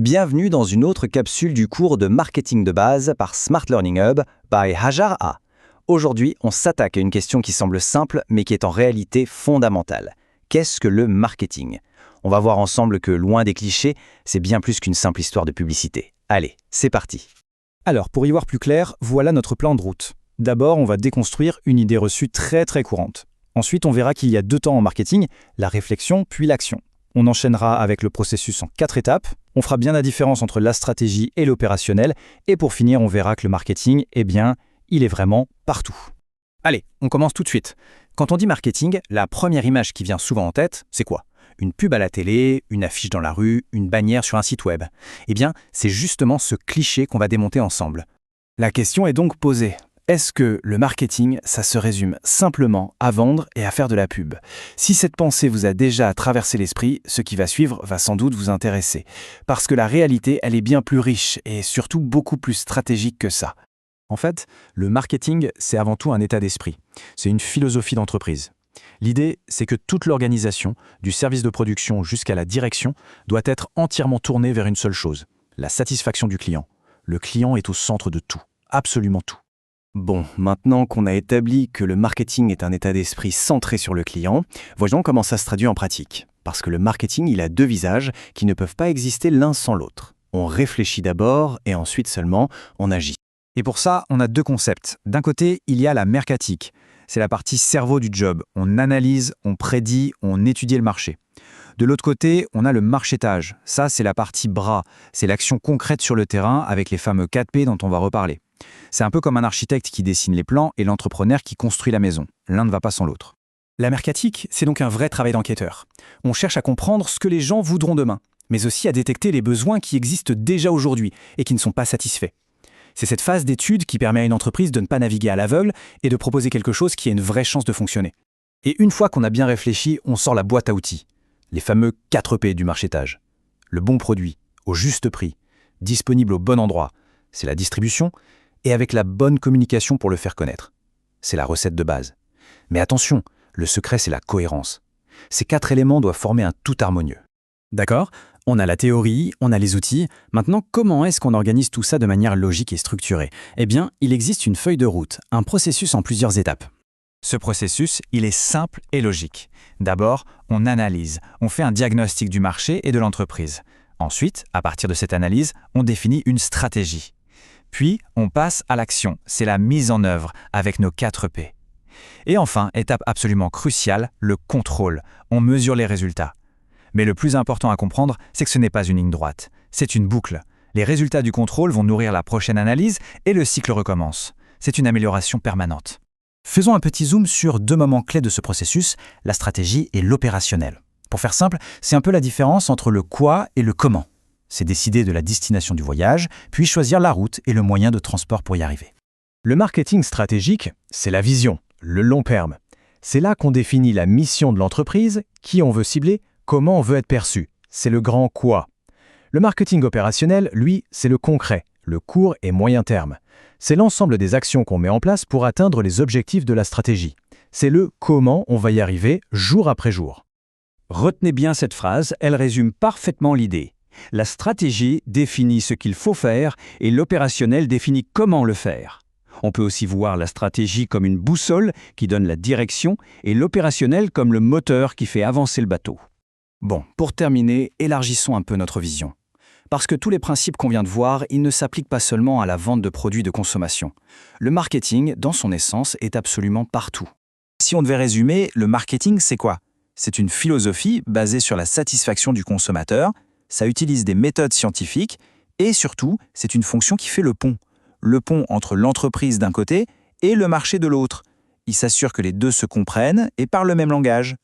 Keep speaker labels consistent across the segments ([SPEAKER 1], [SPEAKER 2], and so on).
[SPEAKER 1] Bienvenue dans une autre capsule du cours de marketing de base par Smart Learning Hub by Hajar A. Aujourd'hui, on s'attaque à une question qui semble simple mais qui est en réalité fondamentale. Qu'est-ce que le marketing? On va voir ensemble que, loin des clichés, c'est bien plus qu'une simple histoire de publicité. Allez, c'est parti.
[SPEAKER 2] Alors, pour y voir plus clair, voilà notre plan de route. D'abord, on va déconstruire une idée reçue très courante. Ensuite, on verra qu'il y a deux temps en marketing, la réflexion puis l'action. On enchaînera avec le processus en 4 étapes. On fera bien la différence entre la stratégie et l'opérationnel. Et pour finir, on verra que le marketing, il est vraiment partout. Allez, on commence tout de suite. Quand on dit marketing, la première image qui vient souvent en tête, c'est quoi? Une pub à la télé, une affiche dans la rue, une bannière sur un site web. C'est justement ce cliché qu'on va démonter ensemble. La question est donc posée. Est-ce que le marketing, ça se résume simplement à vendre et à faire de la pub? Si cette pensée vous a déjà traversé l'esprit, ce qui va suivre va sans doute vous intéresser. Parce que la réalité, elle est bien plus riche et surtout beaucoup plus stratégique que ça. En fait, le marketing, c'est avant tout un état d'esprit. C'est une philosophie d'entreprise. L'idée, c'est que toute l'organisation, du service de production jusqu'à la direction, doit être entièrement tournée vers une seule chose, la satisfaction du client. Le client est au centre de tout, absolument tout.
[SPEAKER 1] Bon, maintenant qu'on a établi que le marketing est un état d'esprit centré sur le client, voyons comment ça se traduit en pratique. Parce que le marketing, il a deux visages qui ne peuvent pas exister l'un sans l'autre. On réfléchit d'abord et ensuite seulement on agit.
[SPEAKER 2] Et pour ça, on a deux concepts. D'un côté, il y a la mercatique. C'est la partie cerveau du job. On analyse, on prédit, on étudie le marché. De l'autre côté, on a le marchetage. Ça, c'est la partie bras. C'est l'action concrète sur le terrain avec les fameux 4P dont on va reparler. C'est un peu comme un architecte qui dessine les plans et l'entrepreneur qui construit la maison. L'un ne va pas sans l'autre. La mercatique, c'est donc un vrai travail d'enquêteur. On cherche à comprendre ce que les gens voudront demain, mais aussi à détecter les besoins qui existent déjà aujourd'hui et qui ne sont pas satisfaits. C'est cette phase d'étude qui permet à une entreprise de ne pas naviguer à l'aveugle et de proposer quelque chose qui a une vraie chance de fonctionner. Et une fois qu'on a bien réfléchi, on sort la boîte à outils. Les fameux 4P du marchetage. Le bon produit, au juste prix, disponible au bon endroit. C'est la distribution, et avec la bonne communication pour le faire connaître. C'est la recette de base. Mais attention, le secret, c'est la cohérence. Ces 4 éléments doivent former un tout harmonieux. D'accord, on a la théorie, on a les outils. Maintenant, comment est-ce qu'on organise tout ça de manière logique et structurée? Il existe une feuille de route, un processus en plusieurs étapes. Ce processus, il est simple et logique. D'abord, on analyse, on fait un diagnostic du marché et de l'entreprise. Ensuite, à partir de cette analyse, on définit une stratégie. Puis, on passe à l'action, c'est la mise en œuvre avec nos 4P. Et enfin, étape absolument cruciale, le contrôle. On mesure les résultats. Mais le plus important à comprendre, c'est que ce n'est pas une ligne droite, c'est une boucle. Les résultats du contrôle vont nourrir la prochaine analyse et le cycle recommence. C'est une amélioration permanente. Faisons un petit zoom sur 2 moments clés de ce processus, la stratégie et l'opérationnel. Pour faire simple, c'est un peu la différence entre le quoi et le comment. C'est décider de la destination du voyage, puis choisir la route et le moyen de transport pour y arriver. Le marketing stratégique, c'est la vision, le long terme. C'est là qu'on définit la mission de l'entreprise, qui on veut cibler, comment on veut être perçu. C'est le grand quoi. Le marketing opérationnel, lui, c'est le concret, le court et moyen terme. C'est l'ensemble des actions qu'on met en place pour atteindre les objectifs de la stratégie. C'est le comment on va y arriver jour après jour.
[SPEAKER 3] Retenez bien cette phrase, elle résume parfaitement l'idée. La stratégie définit ce qu'il faut faire et l'opérationnel définit comment le faire. On peut aussi voir la stratégie comme une boussole qui donne la direction et l'opérationnel comme le moteur qui fait avancer le bateau.
[SPEAKER 2] Bon, pour terminer, élargissons un peu notre vision. Parce que tous les principes qu'on vient de voir, ils ne s'appliquent pas seulement à la vente de produits de consommation. Le marketing, dans son essence, est absolument partout. Si on devait résumer, le marketing, c'est quoi? C'est une philosophie basée sur la satisfaction du consommateur. Ça utilise des méthodes scientifiques et surtout, c'est une fonction qui fait le pont. Le pont entre l'entreprise d'un côté et le marché de l'autre. Il s'assure que les deux se comprennent et parlent le même langage.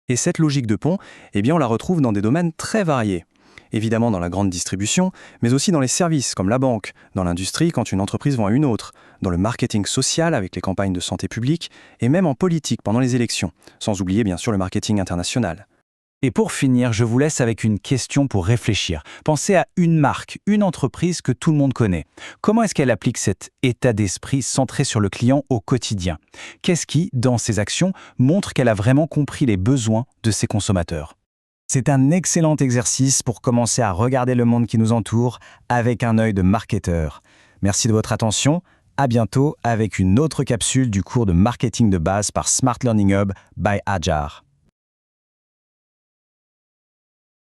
[SPEAKER 2] Et cette logique de pont, on la retrouve dans des domaines très variés. Évidemment dans la grande distribution, mais aussi dans les services comme la banque, dans l'industrie quand une entreprise vend à une autre, dans le marketing social avec les campagnes de santé publique et même en politique pendant les élections, sans oublier bien sûr le marketing international. Et pour finir, je vous laisse avec une question pour réfléchir. Pensez à une marque, une entreprise que tout le monde connaît. Comment est-ce qu'elle applique cet état d'esprit centré sur le client au quotidien? Qu'est-ce qui, dans ses actions, montre qu'elle a vraiment compris les besoins de ses consommateurs? C'est un excellent exercice pour commencer à regarder le monde qui nous entoure avec un œil de marketeur. Merci de votre attention. À bientôt avec une autre capsule du cours de marketing de base par Smart Learning Hub by Ajar.